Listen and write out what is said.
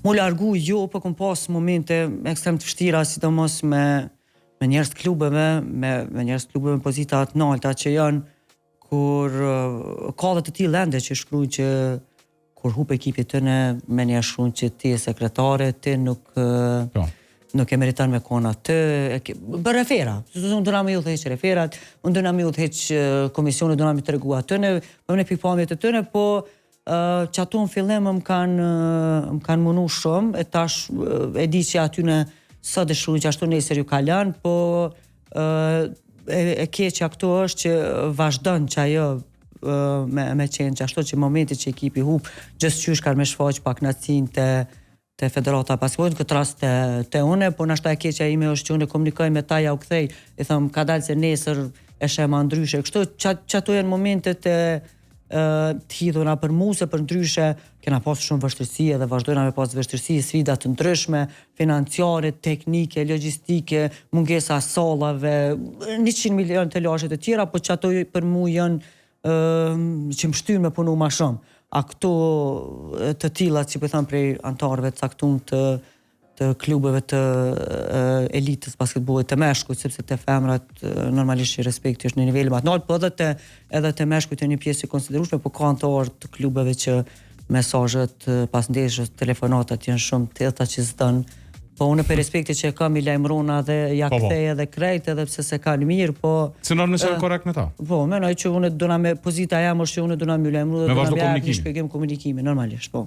Mu largu jo, po kom pas momente ekstrem të vështira, sidomos me njerëz të klubeve, me njerëz të klubeve në pozita të larta që janë, kur ka dhe të tillë ende që shkruajnë që kur hup ekipi tëne, me një shkruajnë që ti je sekretare, ti nuk e meriton me kona të, për refera. Unë do na më udhëheq referat, unë do na më udhëheq komisioni, do na më tregu atëne, me në pikpamjet e tëne, po që ato në fillim më kanë munu shumë, e tash e di që aty në sa dëshruajnë që ashtu nesër ju kalan, po e keqja këtu është që vazhdon që ajo me qenë që ashtu që momenti që ekipi hup, gjithçysh kanë me shfaq pak knacin të Federata e Basketbollit, në këtë rast të une, po nashta e keqja ime është që unë komunikoj me ta, ja u kthej, i thëm, ka dalë se nesër e shema ndryshe, kështu që ato janë momentet të hidhura për mu, se për ndryshe kena pas shumë vështirësi dhe vazhdojna me pas vështirësi, sfida të ndryshme, financiare, teknike, logjistike, mungesa sallave, 100 milion të lashet e tjera, po që ato për mu janë që më shtyrë me punu ma shumë. A këto të tilla, që po them prej antarëve të caktuar të klubeve të elitës basketbollit të meshkujt, sepse të femrat normalisht respekti është në nivel më të lartë, po edhe të meshkujt e një pjesë e konsiderueshme, po ka antarë të klubeve që mesazhet pas ndeshjes, telefonatat janë shumë të thjeshta që s'don. Po unë për respekti që e kam i lajmërona dhe ja kthej edhe krejt, edhe pse se kanë mirë, po synon në çfarë korrekt me ta. Po, mendoj që unë do na me pozita jam është që unë do na më lajmëru dhe do na bëj një shpjegim komunikimi normalisht, po.